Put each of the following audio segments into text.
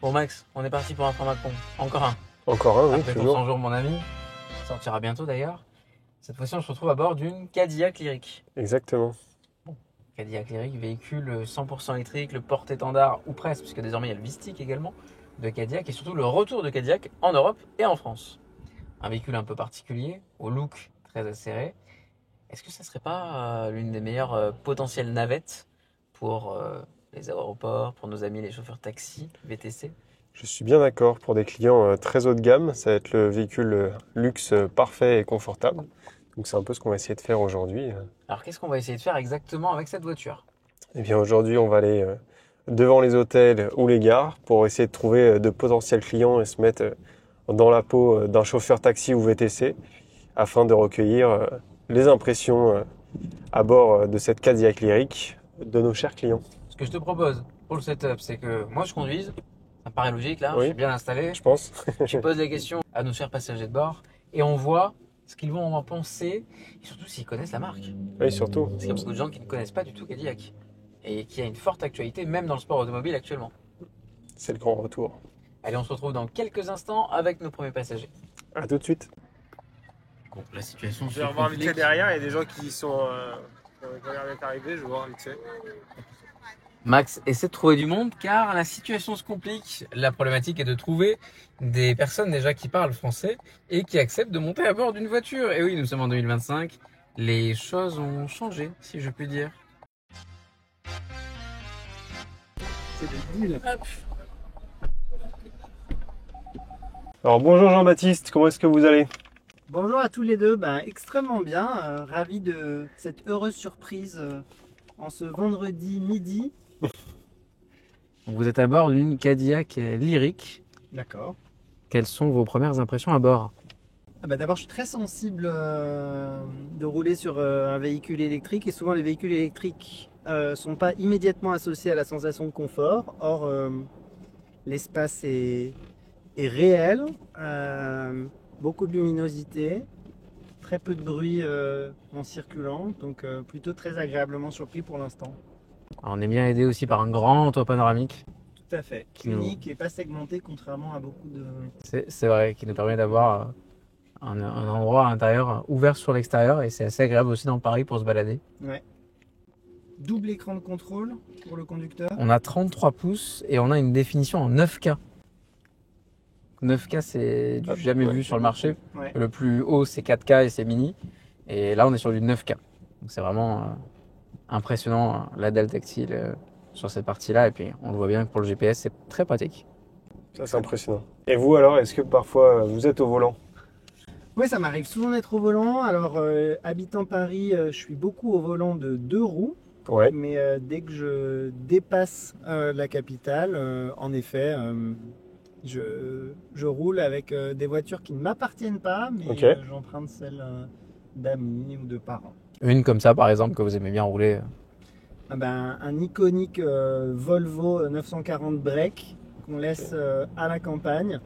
Bon Max, on est parti pour un format con. Encore un. Encore un, oui, Après ton toujours. 100 jours mon ami, sortira bientôt d'ailleurs. Cette fois-ci on se retrouve à bord d'une Cadillac Lyriq. Exactement. Cadillac Lyriq, véhicule 100% électrique, le porte-étendard ou presque, puisque désormais il y a le Vistik également de Cadillac et surtout le retour de Cadillac en Europe et en France. Un véhicule un peu particulier, au look très acéré. Est-ce que ça serait pas l'une des meilleures potentielles navettes pour les aéroports, pour nos amis les chauffeurs taxi, VTC? Je suis bien d'accord pour des clients très haut de gamme. Ça va être le véhicule luxe parfait et confortable. Donc c'est un peu ce qu'on va essayer de faire aujourd'hui. Alors qu'est-ce qu'on va essayer de faire exactement avec cette voiture? Eh bien aujourd'hui, on va aller devant les hôtels ou les gares pour essayer de trouver de potentiels clients et se mettre dans la peau d'un chauffeur taxi ou VTC afin de recueillir les impressions à bord de cette Cadillac Lyriq de nos chers clients. Ce que je te propose pour le setup, c'est que moi je conduise, ça me paraît logique là, je Oui, suis bien installé, je pense. je pose les questions à nos chers passagers de bord et on voit ce qu'ils vont en penser et surtout s'ils connaissent la marque. Oui, surtout. Parce qu'il y a beaucoup de gens qui ne connaissent pas du tout Cadillac et qui a une forte actualité même dans le sport automobile actuellement. C'est le grand retour. Allez, on se retrouve dans quelques instants avec nos premiers passagers. À tout de suite. Bon, la situation Je se vais revoir vite fait complique. derrière, il y a des gens qui sont qui regardent d'être arrivés, je vais voir vite fait. Max essaie de trouver du monde car la situation se complique. La problématique est de trouver des personnes déjà qui parlent français et qui acceptent de monter à bord d'une voiture. Et oui, nous sommes en 2025. Les choses ont changé, si je puis dire. C'est le deal. Hop. Alors bonjour Jean-Baptiste, comment est-ce que vous allez? Bonjour à tous les deux, extrêmement bien, ravi de cette heureuse surprise en ce vendredi midi. Vous êtes à bord d'une Cadillac Lyriq. D'accord. Quelles sont vos premières impressions à bord? D'abord, je suis très sensible de rouler sur un véhicule électrique et souvent les véhicules électriques sont pas immédiatement associés à la sensation de confort. Or, l'espace est réel, beaucoup de luminosité, très peu de bruit en circulant, donc plutôt très agréablement surpris pour l'instant. Alors, on est bien aidé aussi par un grand toit panoramique. Tout à fait. Qui nous- Unique et pas segmenté contrairement à beaucoup de... C'est vrai, qui nous permet d'avoir un endroit à l'intérieur ouvert sur l'extérieur et c'est assez agréable aussi dans Paris pour se balader. Ouais. Double écran de contrôle pour le conducteur. On a 33 pouces et on a une définition en 9K. 9K, c'est du jamais ouais. vu sur le marché. Ouais. Le plus haut, c'est 4K et c'est mini. Et là, on est sur du 9K. Donc, c'est vraiment impressionnant, la dalle tactile sur cette partie-là. Et puis, on le voit bien que pour le GPS, c'est très pratique. Ça c'est impressionnant. Et vous alors, est-ce que parfois vous êtes au volant? Oui, ça m'arrive souvent d'être au volant. Alors, habitant Paris, je suis beaucoup au volant de 2 roues. Ouais. Mais dès que je dépasse la capitale, en effet, je roule avec des voitures qui ne m'appartiennent pas, mais Ok. j'emprunte celles d'amis ou de parents. Une comme ça, par exemple, que vous aimez bien rouler. Un iconique Volvo 940 Break qu'on laisse à la campagne,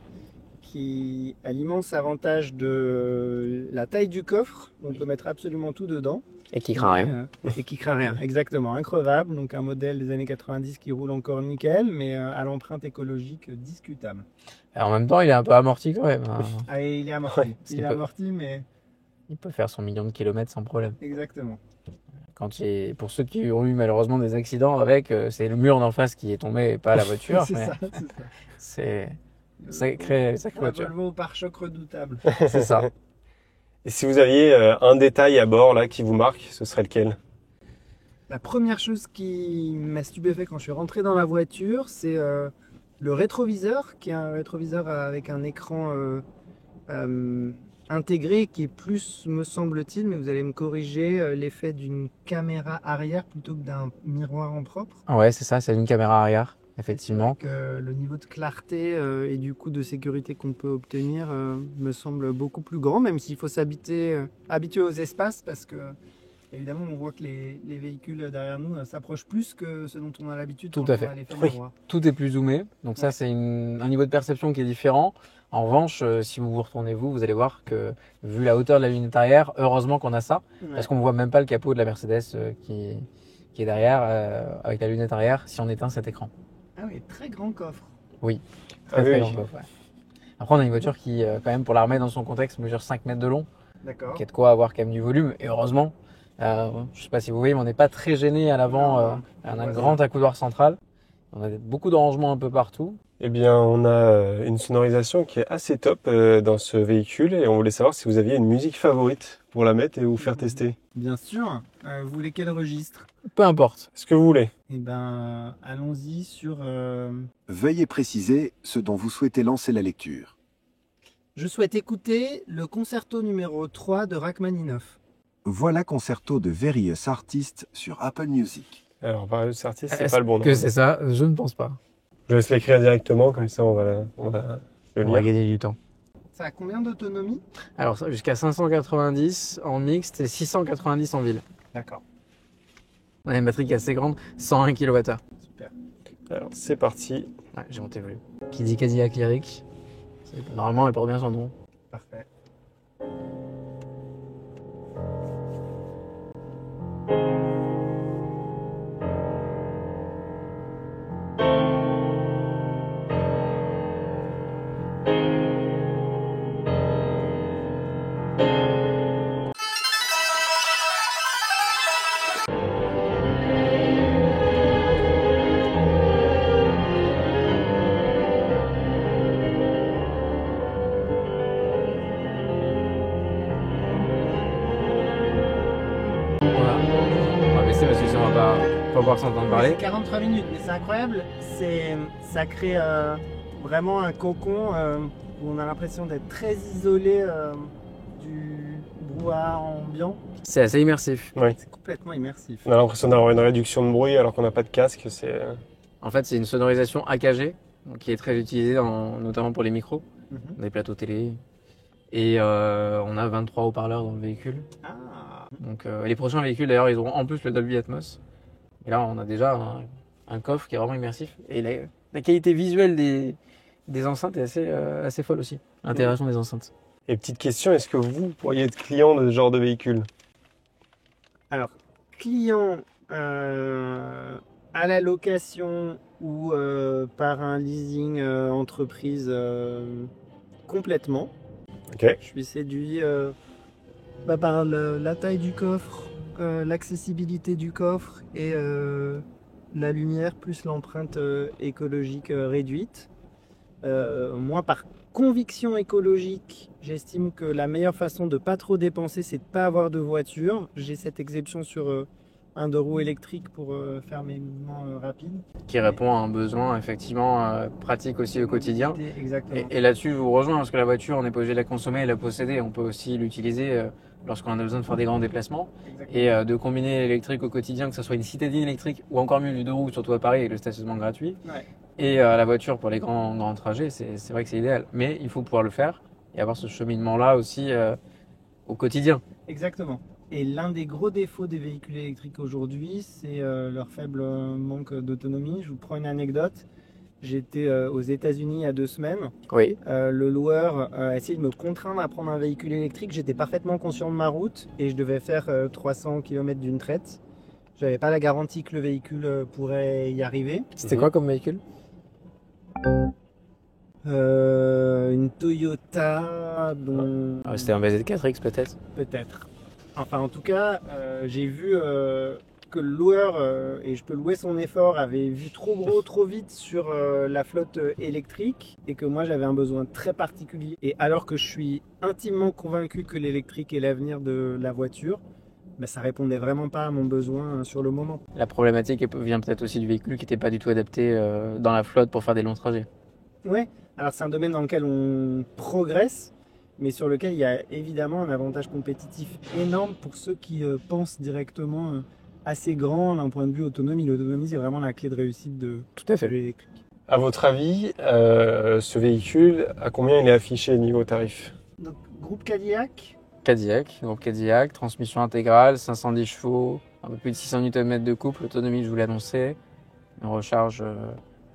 qui a l'immense avantage de la taille du coffre. On peut mettre absolument tout dedans. Et qui craint rien. Et qui craint rien, exactement, increvable. Donc un modèle des années 90 qui roule encore nickel, mais à l'empreinte écologique discutable. Et en même temps, il est un peu amorti quand même. Hein. Ah, et il est amorti. Ouais, Il est amorti, mais Il peut faire son million de kilomètres sans problème. exactement. Pour ceux qui ont eu malheureusement des accidents avec, c'est le mur d'en face qui est tombé et pas la voiture. C'est mais ça, c'est ça. c'est sacrée La voiture. Volvo au pare-choc redoutable. C'est ça. Et si vous aviez un détail à bord là qui vous marque, ce serait lequel? La première chose qui m'a stupéfait quand je suis rentré dans la voiture, c'est le rétroviseur, qui est un rétroviseur avec un écran intégré qui est plus, me semble-t-il, mais vous allez me corriger, l'effet d'une caméra arrière plutôt que d'un miroir en propre. Ouais, c'est ça, c'est une caméra arrière, effectivement. Donc, le niveau de clarté et du coup de sécurité qu'on peut obtenir me semble beaucoup plus grand, même s'il faut s'habituer aux espaces parce que évidemment on voit que les véhicules derrière nous s'approchent plus que ce dont on a l'habitude Tout quand à on fait. a l'effet Oui. miroir. Tout est plus zoomé, donc ça Ouais. c'est un niveau de perception qui est différent. En revanche, si vous vous retournez vous allez voir que vu la hauteur de la lunette arrière, heureusement qu'on a ça, parce qu'on ne voit même pas le capot de la Mercedes qui est derrière avec la lunette arrière si on éteint cet écran. Ah oui, très grand coffre. Oui, Ah très, très oui. grande coffre, ouais. Après, on a une voiture qui, quand même, pour la remettre dans son contexte, mesure 5 mètres de long. D'accord. Donc, il y a de quoi avoir quand même du volume. Et heureusement, je sais pas si vous voyez, mais on n'est pas très gêné à l'avant. Non, On a un ouais, grand accoudoir central. On a beaucoup de rangements un peu partout. Eh bien, on a une sonorisation qui est assez top dans ce véhicule et on voulait savoir si vous aviez une musique favorite pour la mettre et vous faire tester. Bien sûr. Vous voulez quel registre? Peu importe. Ce que vous voulez. Eh ben, allons-y sur. Veuillez préciser ce dont vous souhaitez lancer la lecture. Je souhaite écouter le concerto numéro 3 de Rachmaninoff. Voilà concerto de Various Artists sur Apple Music. Alors, Various Artists, c'est Est-ce pas le bon nom. que c'est ça? Je ne pense pas. Je laisse l'écrire directement, comme ça on va le On va lire. gagner du temps. Ça a combien d'autonomie? Alors, ça, jusqu'à 590 en mixte et 690 en ville. D'accord. On a une batterie qui est assez grande, 101 kWh. Super. Alors, c'est parti. Ouais, j'ai monté le volume. Qui dit Cadillac Lyric, normalement, elle porte bien son nom. Parfait. Voilà. On va baisser parce que sinon on va pas pouvoir s'entendre parler. C'est 43 minutes, mais c'est incroyable. Ça crée vraiment un cocon où on a l'impression d'être très isolé du brouhaha ambiant. C'est assez immersif. Oui. C'est complètement immersif. On a l'impression d'avoir une réduction de bruit alors qu'on n'a pas de casque. C'est En fait, c'est une sonorisation AKG, donc qui est très utilisée notamment pour les micros, Mhm. dans les plateaux télé. Et on a 23 haut-parleurs dans le véhicule. Ah. Donc les prochains véhicules d'ailleurs, ils auront en plus le Dolby Atmos. Et là, on a déjà un coffre qui est vraiment immersif. Et la qualité visuelle des enceintes est assez folle aussi. L'intégration des enceintes. Et petite question, est-ce que vous pourriez être client de ce genre de véhicule? Alors, client à la location ou par un leasing entreprise complètement. Ok. Je suis séduit par la taille du coffre, l'accessibilité du coffre et la lumière plus l'empreinte écologique réduite. Moi, par conviction écologique, j'estime que la meilleure façon de pas trop dépenser, c'est de pas avoir de voiture. J'ai cette exception sur un deux roues électrique pour faire mes mouvements rapides. Qui répond à un besoin effectivement pratique aussi au quotidien. Exactement. Et là-dessus, je vous rejoins parce que la voiture, on n'est pas obligé de la consommer et la posséder. On peut aussi l'utiliser lorsqu'on a besoin de faire des grands déplacements. Exactement. Et de combiner l'électrique au quotidien, que ce soit une citadine électrique ou encore mieux du deux roues, surtout à Paris avec le stationnement gratuit. Ouais. Et la voiture pour les grands trajets, c'est vrai que c'est idéal. Mais il faut pouvoir le faire et avoir ce cheminement-là aussi au quotidien. Exactement. Et l'un des gros défauts des véhicules électriques aujourd'hui, c'est leur faible manque d'autonomie. Je vous prends une anecdote. J'étais aux États-Unis il y a 2 semaines. Oui. Le loueur a essayé de me contraindre à prendre un véhicule électrique. J'étais parfaitement conscient de ma route et je devais faire 300 km d'une traite. Je n'avais pas la garantie que le véhicule pourrait y arriver. C'était quoi comme véhicule? Une Toyota dont... C'était un BZ4X peut-être. Peut-être. Enfin, en tout cas, j'ai vu que le loueur, et je peux louer son effort, avait vu trop gros, trop vite sur la flotte électrique et que moi j'avais un besoin très particulier. Et alors que je suis intimement convaincu que l'électrique est l'avenir de la voiture, bah, ça répondait vraiment pas à mon besoin sur le moment. La problématique vient peut-être aussi du véhicule qui n'était pas du tout adapté dans la flotte pour faire des longs trajets. Ouais, alors c'est un domaine dans lequel on progresse, mais sur lequel il y a évidemment un avantage compétitif énorme pour ceux qui pensent directement assez grand d'un point de vue autonomie. L'autonomie, c'est vraiment la clé de réussite de Tout à fait. l'électrique. À votre avis, ce véhicule, à combien il est affiché niveau tarif? Donc, groupe Cadillac, Groupe Cadillac, transmission intégrale, 510 chevaux, un peu plus de 600 Nm de couple, l'autonomie je vous l'ai annoncé, une recharge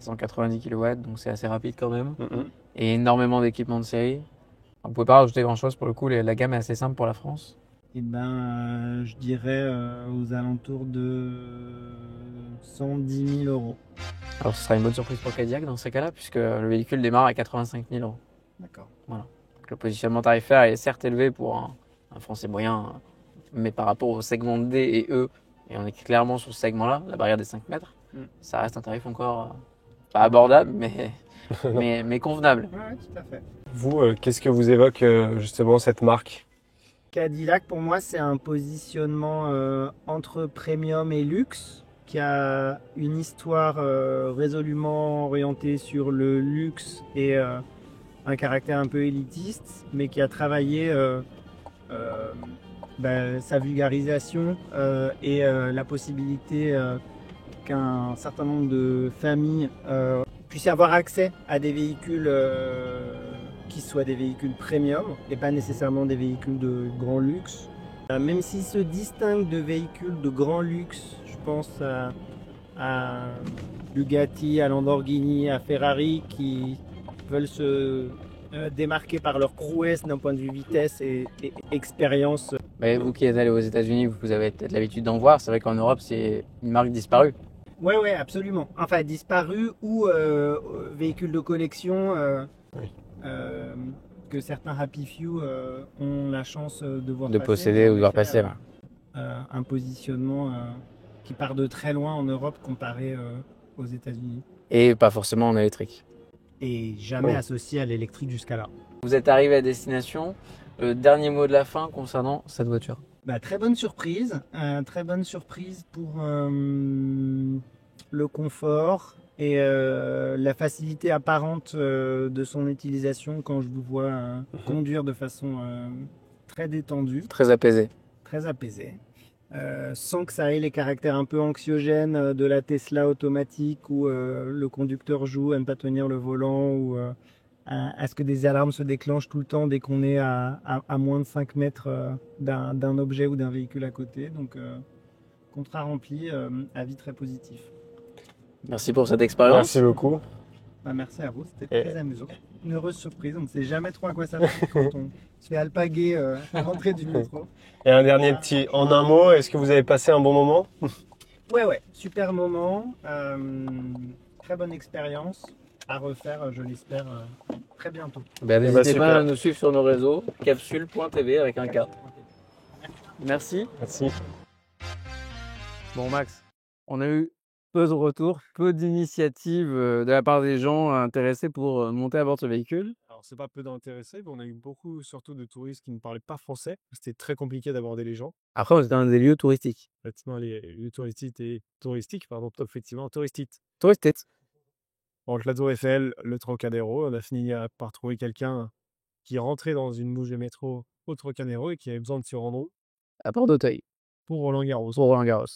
190 kW, donc c'est assez rapide quand même, et énormément d'équipements de série. On ne pouvait pas rajouter grand chose pour le coup, la gamme est assez simple pour la France. Et ben, je dirais aux alentours de 110 000 euros. Alors, ce sera une bonne surprise pour Cadillac dans ces cas-là, puisque le véhicule démarre à 85 000 euros. D'accord. Donc, le positionnement tarifaire est certes élevé pour un français moyen, mais par rapport au segment D et E, et on est clairement sur ce segment-là, la barrière des 5 mètres, ça reste un tarif encore pas abordable, mais convenable. Ouais, tout à fait. Vous, qu'est-ce que vous évoque justement cette marque? Cadillac, pour moi, c'est un positionnement entre premium et luxe, qui a une histoire résolument orientée sur le luxe et un caractère un peu élitiste, mais qui a travaillé sa vulgarisation et la possibilité qu'un certain nombre de familles puissent avoir accès à des véhicules qui soient des véhicules premium et pas nécessairement des véhicules de grand luxe. Même s'ils se distinguent de véhicules de grand luxe, je pense à Bugatti, à Lamborghini, à Ferrari, qui veulent se démarquer par leur prouesse d'un point de vue vitesse et expérience. Mais vous qui êtes allé aux États-Unis, vous avez peut-être l'habitude d'en voir. C'est vrai qu'en Europe, c'est une marque disparue. Ouais, absolument. Enfin, disparu ou véhicule de collection que certains Happy Few ont la chance de voir De passer, posséder ou de voir passer. Un positionnement qui part de très loin en Europe comparé aux États-Unis. Et pas forcément en électrique. Et jamais associé à l'électrique jusqu'à là. Vous êtes arrivé à destination. Le dernier mot de la fin concernant cette voiture. Très bonne surprise. Très bonne surprise pour le confort et la facilité apparente de son utilisation quand je vous vois conduire de façon très détendue. Très apaisé. Très apaisée. Sans que ça ait les caractères un peu anxiogènes de la Tesla automatique où le conducteur joue à ne pas tenir le volant ou à ce que des alarmes se déclenchent tout le temps dès qu'on est à moins de 5 mètres d'un objet ou d'un véhicule à côté. Donc, contrat rempli, avis très positif. Merci pour cette expérience. Merci beaucoup. Merci à vous, c'était très amusant. Une heureuse surprise, on ne sait jamais trop à quoi ça fait quand on se fait alpaguer à l'entrée du métro. Et un dernier petit, en un mot, est-ce que vous avez passé un bon moment? Ouais, super moment, très bonne expérience à refaire, je l'espère, très bientôt. N'hésitez pas à nous suivre sur nos réseaux, capsule.tv avec un K. Merci. Merci. Bon Max, on a eu peu de retours, peu d'initiatives de la part des gens intéressés pour monter à bord de ce véhicule. Alors, c'est pas peu d'intéressés, mais on a eu beaucoup, surtout de touristes qui ne parlaient pas français. C'était très compliqué d'aborder les gens. Après, on était dans des lieux touristiques. Effectivement, les lieux touristiques, effectivement, touristiques. Touristiques. Entre la Tour Eiffel, le Trocadéro, on a fini par trouver quelqu'un qui rentrait dans une bouche de métro au Trocadéro et qui avait besoin de se rendre À Port d'Auteuil. Pour Roland Garros. Pour Roland Garros.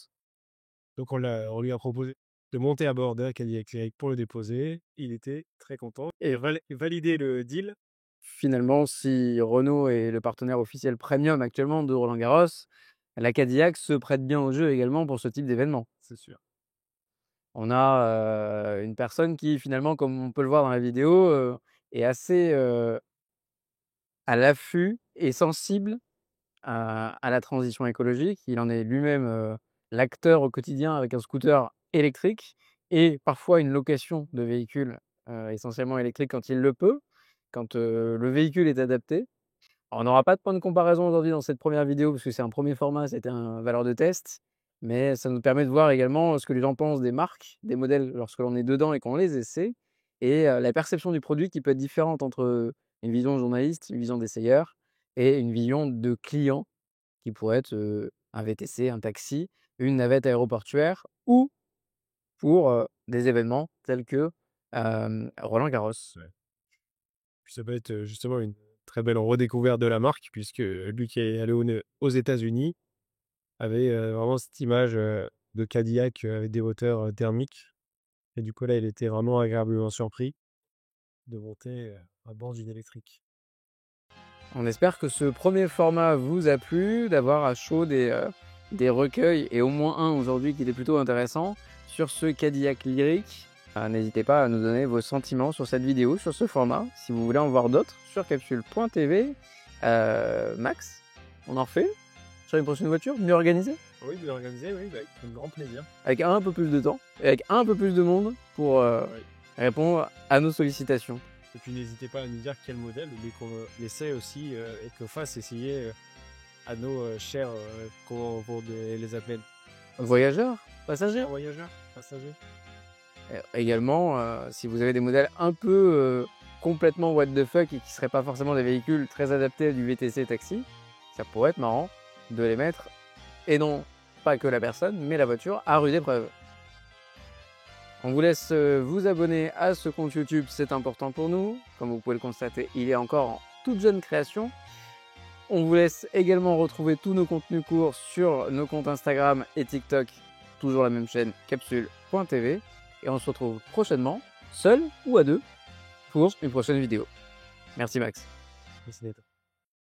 Donc on lui a proposé de monter à bord de la Cadillac Lyriq pour le déposer. Il était très content et valider le deal. Finalement, si Renault est le partenaire officiel premium actuellement de Roland Garros, la Cadillac se prête bien au jeu également pour ce type d'événement. C'est sûr. On a une personne qui finalement, comme on peut le voir dans la vidéo, est assez à l'affût et sensible à la transition écologique. Il en est lui-même l'acteur au quotidien avec un scooter électrique et parfois une location de véhicules essentiellement électriques quand il le peut, quand le véhicule est adapté. Alors, on n'aura pas de point de comparaison aujourd'hui dans cette première vidéo parce que c'est un premier format, c'était un valeur de test, mais ça nous permet de voir également ce que les gens pensent des marques, des modèles lorsque l'on est dedans et qu'on les essaie, et la perception du produit qui peut être différente entre une vision journaliste, une vision d'essayeur et une vision de client qui pourrait être un VTC, un taxi, une navette aéroportuaire ou pour des événements tels que Roland Garros. Ouais. Puis ça peut être justement une très belle redécouverte de la marque, puisque lui qui est allé aux États-Unis avait vraiment cette image de Cadillac avec des moteurs thermiques. Et du coup, là, il était vraiment agréablement surpris de monter à bord d'une électrique. On espère que ce premier format vous a plu, d'avoir à chaud des recueils, et au moins un aujourd'hui qui était plutôt intéressant, sur ce Cadillac Lyriq. N'hésitez pas à nous donner vos sentiments sur cette vidéo, sur ce format. Si vous voulez en voir d'autres, sur capsule.tv. Max, on en refait? sur une prochaine voiture, mieux organisée, Oui, bien organisé, oui, avec grand plaisir. avec un peu plus de temps et avec un peu plus de monde pour répondre à nos sollicitations. Et puis n'hésitez pas à nous dire quel modèle, mais qu'on essaie aussi et qu'on fasse essayer à nos chers, comment on les appelle, Voyageurs, passagers. voyageurs, passagers. Également, si vous avez des modèles un peu complètement what the fuck et qui ne seraient pas forcément des véhicules très adaptés à du VTC taxi, ça pourrait être marrant de les mettre, et non pas que la personne, mais la voiture à rude épreuve. On vous laisse vous abonner à ce compte YouTube, c'est important pour nous. Comme vous pouvez le constater, il est encore en toute jeune création. On vous laisse également retrouver tous nos contenus courts sur nos comptes Instagram et TikTok, toujours la même chaîne, capsule.tv. Et on se retrouve prochainement, seul ou à deux, pour une prochaine vidéo. Merci Max. Merci d'être.